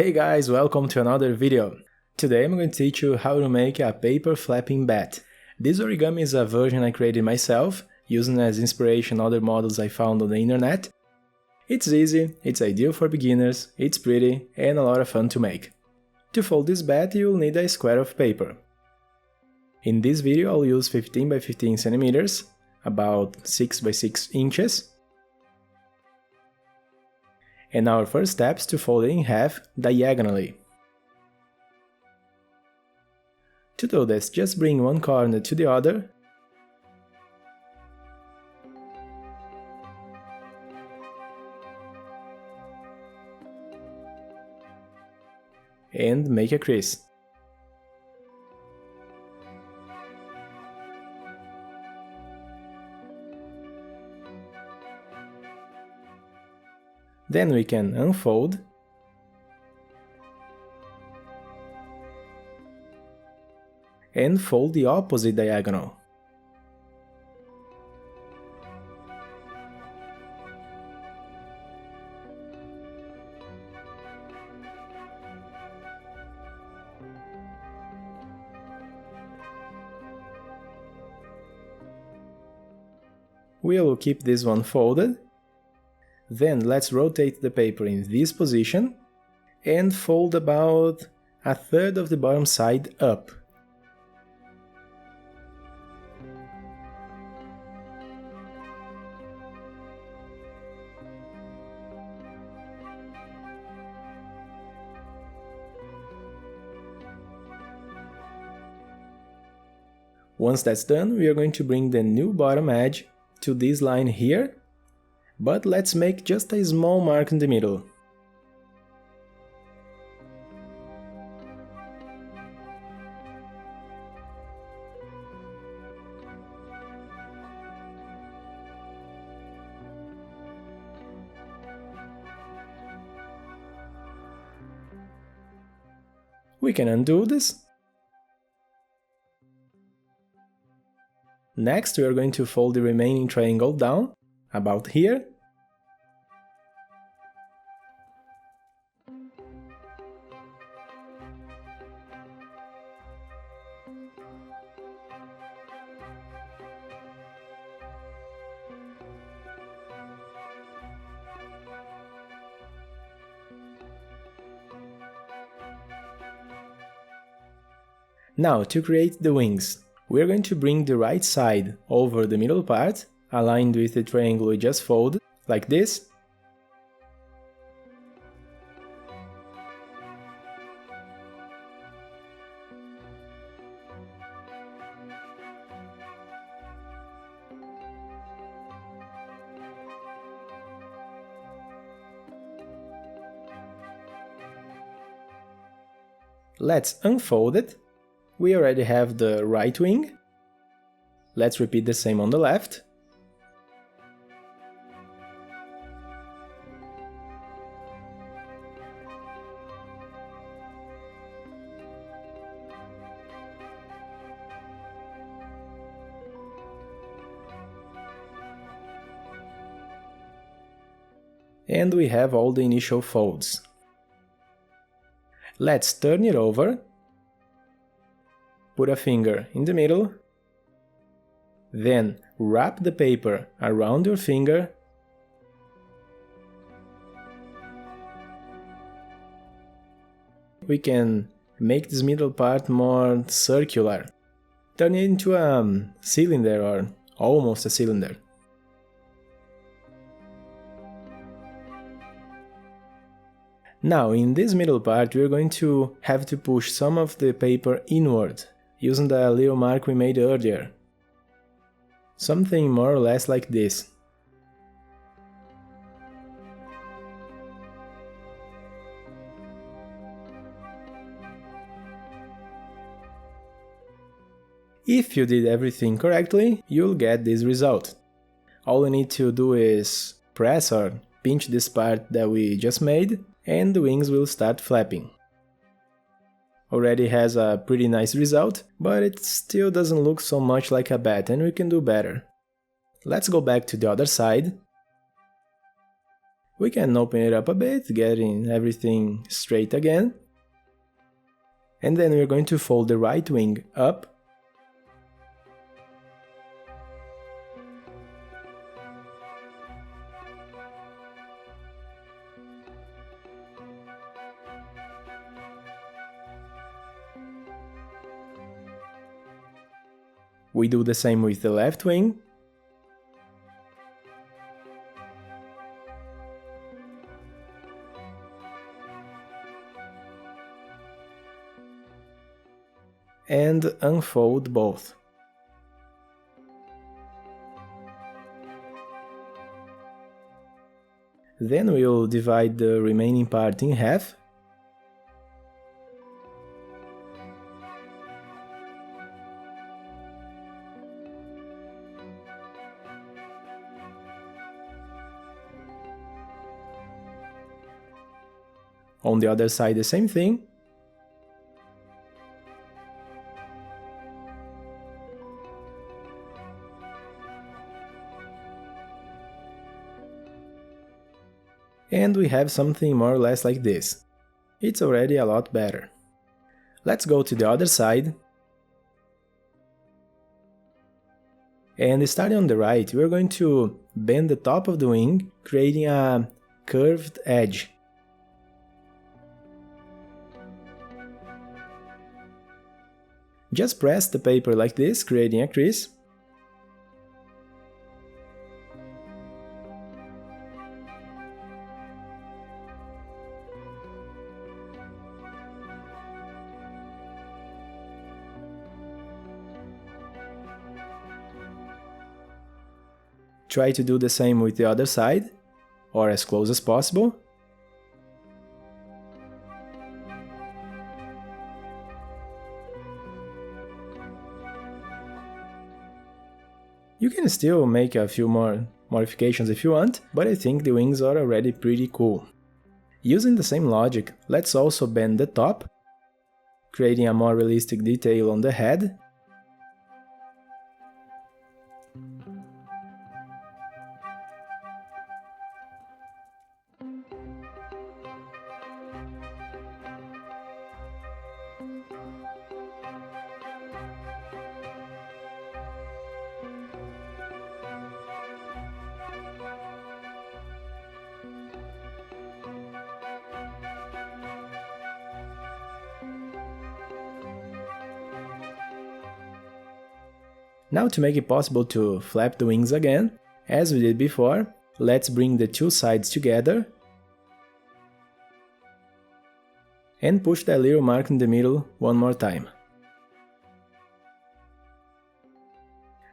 Hey guys, welcome to another video. Today I'm going to teach you how to make a paper flapping bat. This origami is a version I created myself, using as inspiration other models I found on the internet. It's easy, it's ideal for beginners, it's pretty, and a lot of fun to make. To fold this bat you'll need a square of paper. In this video I'll use 15 by 15 centimeters, about 6 by 6 inches. And our first step is to fold it in half diagonally. To do this, just bring one corner to the other and make a crease. Then we can unfold and fold the opposite diagonal. We'll keep this one folded. Then let's rotate the paper in this position and fold about a third of the bottom side up. Once that's done, we are going to bring the new bottom edge to this line here. But let's make just a small mark in the middle. We can undo this. Next, we are going to fold the remaining triangle down, about here. Now, to create the wings, we are going to bring the right side over the middle part, aligned with the triangle we just folded, like this. Let's unfold it. We already have the right wing. Let's repeat the same on the left. And we have all the initial folds. Let's turn it over. Put a finger in the middle, then wrap the paper around your finger, we can make this middle part more circular, turn it into a cylinder or almost a cylinder. Now in this middle part we are going to have to push some of the paper inward, using the little mark we made earlier. Something more or less like this. If you did everything correctly, you'll get this result. All you need to do is press or pinch this part that we just made, and the wings will start flapping. Already has a pretty nice result, but it still doesn't look so much like a bat and we can do better. Let's go back to the other side. We can open it up a bit, getting everything straight again. And then we're going to fold the right wing up. We do the same with the left wing. And unfold both. Then we'll divide the remaining part in half. On the other side, the same thing. And we have something more or less like this. It's already a lot better. Let's go to the other side. And starting on the right, we're going to bend the top of the wing, creating a curved edge. Just press the paper like this, creating a crease. Try to do the same with the other side, or as close as possible. You can still make a few more modifications if you want, but I think the wings are already pretty cool. Using the same logic, let's also bend the top, creating a more realistic detail on the head. Now, to make it possible to flap the wings again, as we did before, let's bring the two sides together and push that little mark in the middle one more time.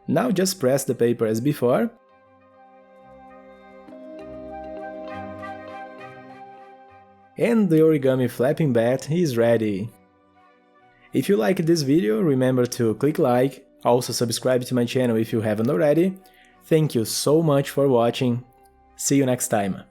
Now just press the paper as before. And the origami flapping bat is ready. If you liked this video, remember to click like, also subscribe to my channel if you haven't already. Thank you so much for watching. See you next time.